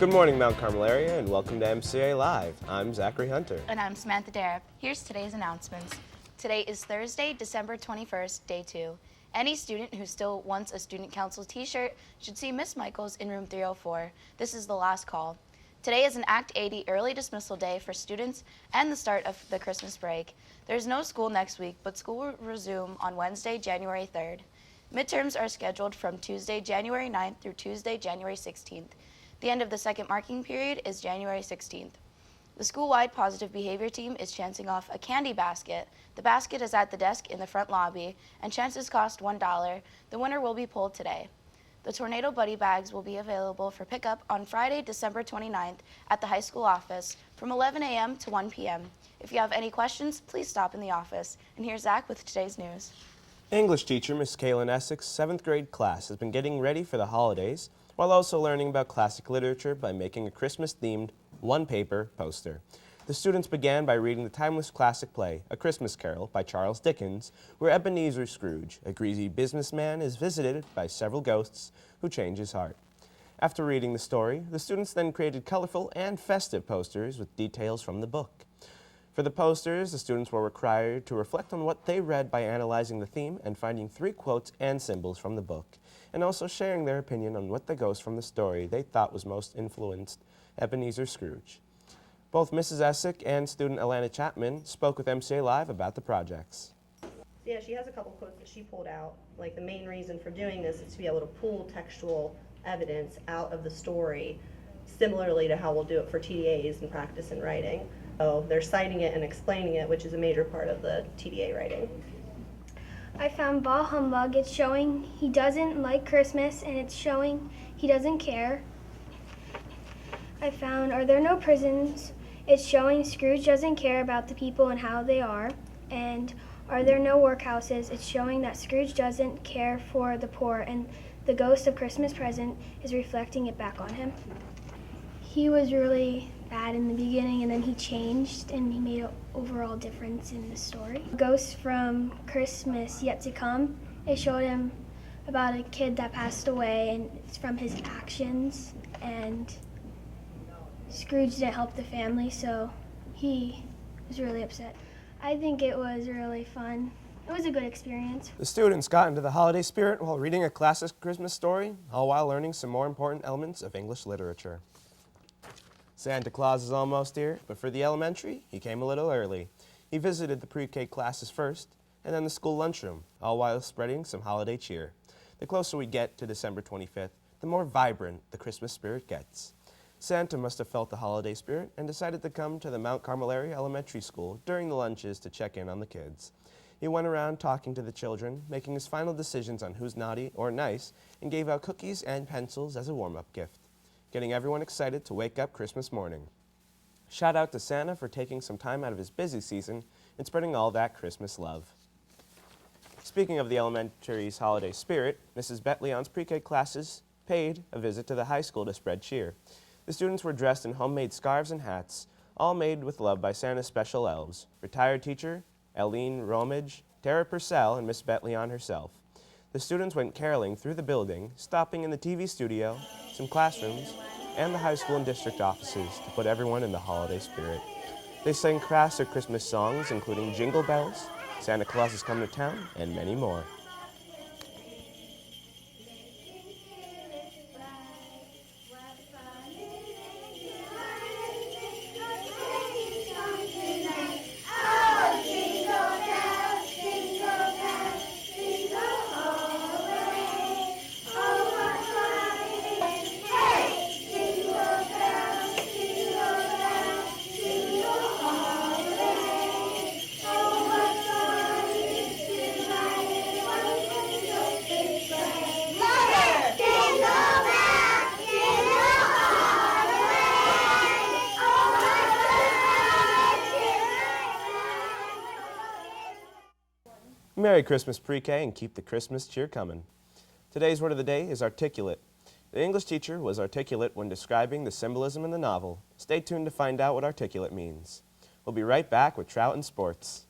Good morning, Mount Carmel area, and welcome to MCA Live. I'm Zachary Hunter. And I'm Samantha Darab. Here's today's announcements. Today is Thursday, December 21st, day 2. Any student who still wants a student council t-shirt should see Miss Michaels in room 304. This is the last call. Today is an Act 80 early dismissal day for students and the start of the Christmas break. There's no school next week, but school will resume on Wednesday, January 3rd. Midterms are scheduled from Tuesday, January 9th through Tuesday, January 16th. The end of the second marking period is January 16th. The school-wide positive behavior team is chancing off a candy basket. The basket is at the desk in the front lobby, and chances cost $1. The winner will be pulled today. The Tornado Buddy bags will be available for pickup on Friday, December 29th at the high school office from 11 a.m. to 1 p.m. If you have any questions, please stop in the office. And here's Zach with today's news. English teacher Miss Kaylin Essex' 7th grade class has been getting ready for the holidays while also learning about classic literature by making a Christmas-themed one-paper poster. The students began by reading the timeless classic play, A Christmas Carol, by Charles Dickens, where Ebenezer Scrooge, a greasy businessman, is visited by several ghosts who change his heart. After reading the story, the students then created colorful and festive posters with details from the book. For the posters, the students were required to reflect on what they read by analyzing the theme and finding 3 quotes and symbols from the book, and also sharing their opinion on what the ghost from the story they thought was most influenced Ebenezer Scrooge. Both Mrs. Essick and student Alana Chapman spoke with MCA Live about the projects. Yeah, she has a couple quotes that she pulled out. Like, the main reason for doing this is to be able to pull textual evidence out of the story, similarly to how we'll do it for TDAs and practice in writing. So they're citing it and explaining it, which is a major part of the TDA writing. I found Bah Humbug. It's showing he doesn't like Christmas, and it's showing he doesn't care. I found Are There No Prisons? It's showing Scrooge doesn't care about the people and how they are. And Are There No Workhouses? It's showing that Scrooge doesn't care for the poor, and the ghost of Christmas Present is reflecting it back on him. He was really bad in the beginning, and then he changed, and he made an overall difference in the story. Ghost from Christmas Yet to Come, it showed him about a kid that passed away, and it's from his actions, and Scrooge didn't help the family, so he was really upset. I think it was really fun. It was a good experience. The students got into the holiday spirit while reading a classic Christmas story, all while learning some more important elements of English literature. Santa Claus is almost here, but for the elementary, he came a little early. He visited the pre-K classes first, and then the school lunchroom, all while spreading some holiday cheer. The closer we get to December 25th, the more vibrant the Christmas spirit gets. Santa must have felt the holiday spirit and decided to come to the Mount Carmel area elementary school during the lunches to check in on the kids. He went around talking to the children, making his final decisions on who's naughty or nice, and gave out cookies and pencils as a warm-up gift, getting everyone excited to wake up Christmas morning. Shout out to Santa for taking some time out of his busy season and spreading all that Christmas love. Speaking of the elementary's holiday spirit, Mrs. Bet Leon's pre-K classes paid a visit to the high school to spread cheer. The students were dressed in homemade scarves and hats, all made with love by Santa's special elves, retired teacher Eileen Romage, Tara Purcell, and Miss Bet Leon herself. The students went caroling through the building, stopping in the TV studio, some classrooms, and the high school and district offices to put everyone in the holiday spirit. They sang classic Christmas songs, including Jingle Bells, Santa Claus Is Coming to Town, and many more. Merry Christmas, pre-K, and keep the Christmas cheer coming. Today's word of the day is articulate. The English teacher was articulate when describing the symbolism in the novel. Stay tuned to find out what articulate means. We'll be right back with Trout and Sports.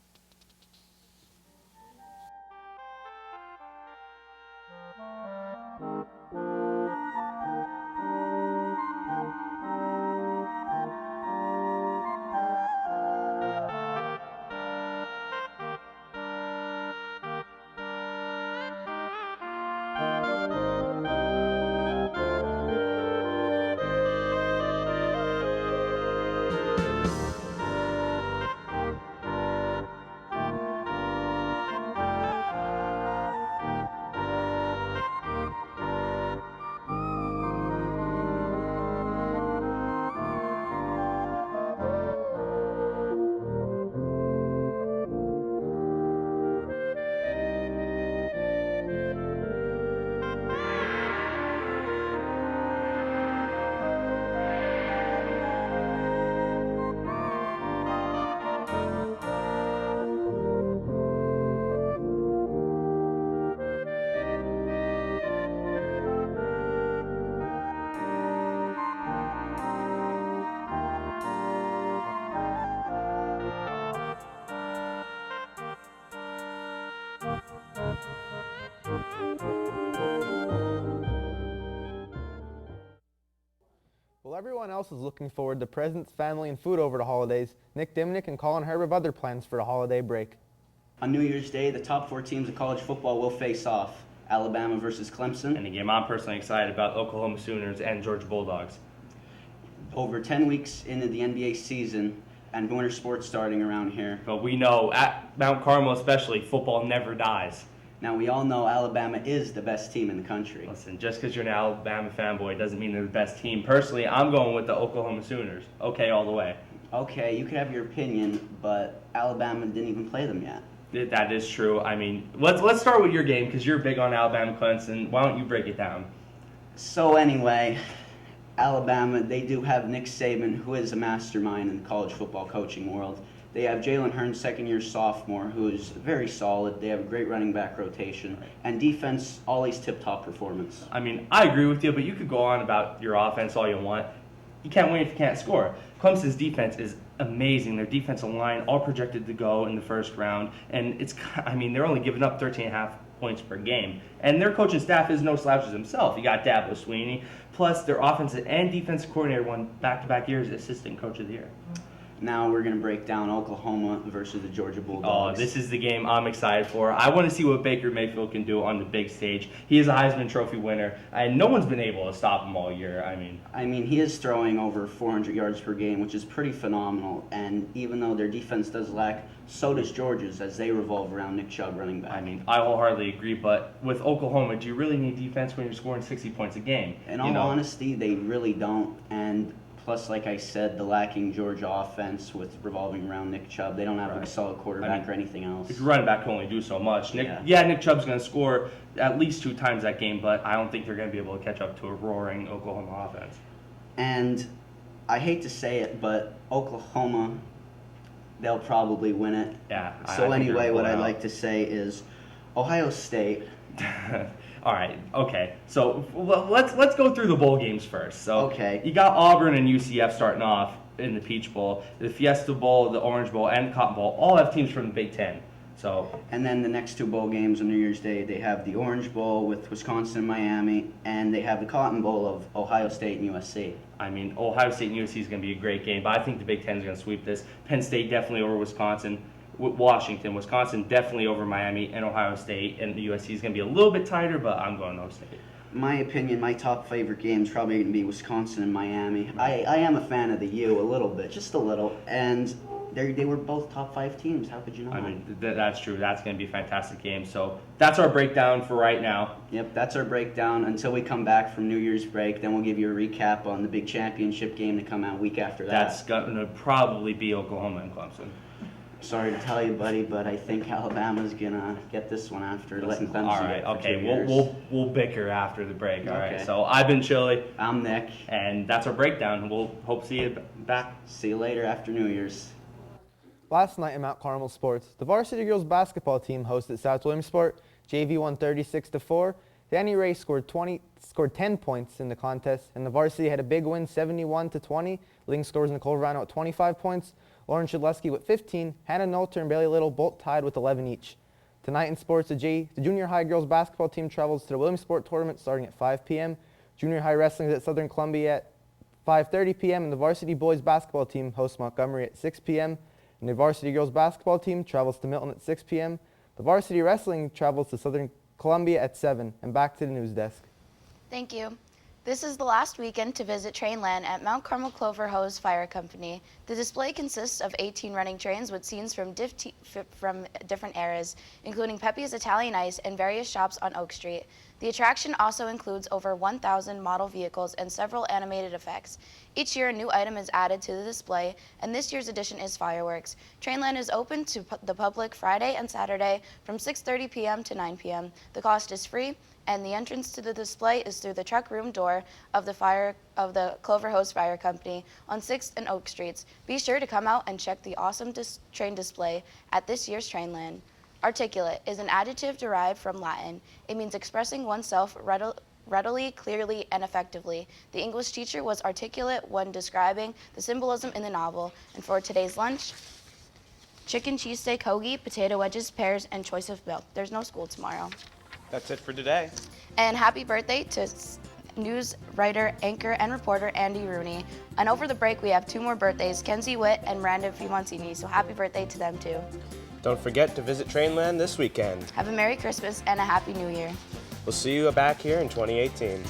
everyone else is looking forward to presents, family, and food over the holidays, Nick Diminick and Colin Herb have other plans for the holiday break. On New Year's Day, the top 4 teams of college football will face off. Alabama versus Clemson. And the game I'm personally excited about, Oklahoma Sooners and Georgia Bulldogs. Over 10 weeks into the NBA season and winter sports starting around here. But we know, at Mount Carmel especially, football never dies. Now, we all know Alabama is the best team in the country. Listen, just because you're an Alabama fanboy doesn't mean they're the best team. Personally, I'm going with the Oklahoma Sooners. Okay, all the way. Okay, you could have your opinion, but Alabama didn't even play them yet. That is true. I mean, let's start with your game because you're big on Alabama Clemson. Why don't you break it down? So anyway, Alabama, they do have Nick Saban, who is a mastermind in the college football coaching world. They have Jalen Hurns, second-year sophomore, who is very solid. They have a great running back rotation. And defense, always tip-top performance. I mean, I agree with you, but you could go on about your offense all you want. You can't win if you can't score. Clemson's defense is amazing. Their defensive line all projected to go in the first round, and they're only giving up 13.5 points per game. And their coaching staff is no slouches himself. You got Dabo Swinney, plus their offensive and defensive coordinator won back-to-back years assistant coach of the year. Now we're going to break down Oklahoma versus the Georgia Bulldogs. Oh, this is the game I'm excited for. I want to see what Baker Mayfield can do on the big stage. He is a Heisman Trophy winner, and no one's been able to stop him all year. I mean, he is throwing over 400 yards per game, which is pretty phenomenal. And even though their defense does lack, so does Georgia's, as they revolve around Nick Chubb running back. I wholeheartedly agree, but with Oklahoma, do you really need defense when you're scoring 60 points a game? In all honesty, they really don't. And plus, like I said, the lacking Georgia offense with revolving around Nick Chubb, they don't have a solid quarterback or anything else. Your running back can only do so much. Nick Chubb's going to score at least 2 times that game, but I don't think they're going to be able to catch up to a roaring Oklahoma offense. And I hate to say it, but Oklahoma, they'll probably win it. Yeah. So anyway, what I'd like to say is Ohio State. All right, okay. So let's go through the bowl games first. So okay. You got Auburn and UCF starting off in the Peach Bowl, the Fiesta Bowl, the Orange Bowl, and the Cotton Bowl. All have teams from the Big Ten. And then the next 2 bowl games on New Year's Day, they have the Orange Bowl with Wisconsin and Miami, and they have the Cotton Bowl of Ohio State and USC. Ohio State and USC is going to be a great game, but I think the Big Ten is going to sweep this. Penn State definitely over Wisconsin. Washington, Wisconsin definitely over Miami, and Ohio State, and the USC is going to be a little bit tighter, but I'm going Ohio State. My opinion, my top favorite game is probably going to be Wisconsin and Miami. I am a fan of the U a little bit, just a little, and they were both top 5 teams. How could you not? That's true. That's going to be a fantastic game. So that's our breakdown for right now. Yep, that's our breakdown until we come back from New Year's break. Then we'll give you a recap on the big championship game to come out week after that. That's going to probably be Oklahoma and Clemson. Sorry to tell you, buddy, but I think Alabama's gonna get this one after letting Clemson. All right, okay, we'll bicker after the break. All right. Okay. So I've been Chili. I'm Nick, and that's our breakdown. We'll hope to see you back. See you later after New Year's. Last night in Mount Carmel sports, the varsity girls basketball team hosted South Williamsport. JV won 36-4. Danny Ray scored 10 points in the contest, and the varsity had a big win, 71-20. Leading scorers Nicole Verano at 25 points. Lauren Shedleski with 15, Hannah Nolter and Bailey Little both tied with 11 each. Tonight in sports, the junior high girls basketball team travels to the Williamsport tournament starting at 5 p.m. Junior high wrestling is at Southern Columbia at 5:30 p.m. and the varsity boys basketball team hosts Montgomery at 6 p.m. And the varsity girls basketball team travels to Milton at 6 p.m. The varsity wrestling travels to Southern Columbia at 7. And back to the news desk. Thank you. This is the last weekend to visit Trainland at Mount Carmel Clover Hose Fire Company. The display consists of 18 running trains with scenes from different eras, including Pepe's Italian Ice and various shops on Oak Street. The attraction also includes over 1,000 model vehicles and several animated effects. Each year, a new item is added to the display, and this year's edition is fireworks. Trainland is open to the public Friday and Saturday from 6:30 p.m. to 9 p.m. The cost is free, and the entrance to the display is through the truck room door of the Clover Hose Fire Company on 6th and Oak Streets. Be sure to come out and check the awesome train display at this year's Trainland. Articulate is an adjective derived from Latin. It means expressing oneself readily, clearly, and effectively. The English teacher was articulate when describing the symbolism in the novel. And for today's lunch, chicken cheesesteak hoagie, potato wedges, pears, and choice of milk. There's no school tomorrow. That's it for today. And happy birthday to news writer, anchor, and reporter Andy Rooney. And over the break, we have 2 more birthdays, Kenzie Witt and Miranda Fimoncini, so happy birthday to them too. Don't forget to visit Trainland this weekend. Have a Merry Christmas and a Happy New Year. We'll see you back here in 2018.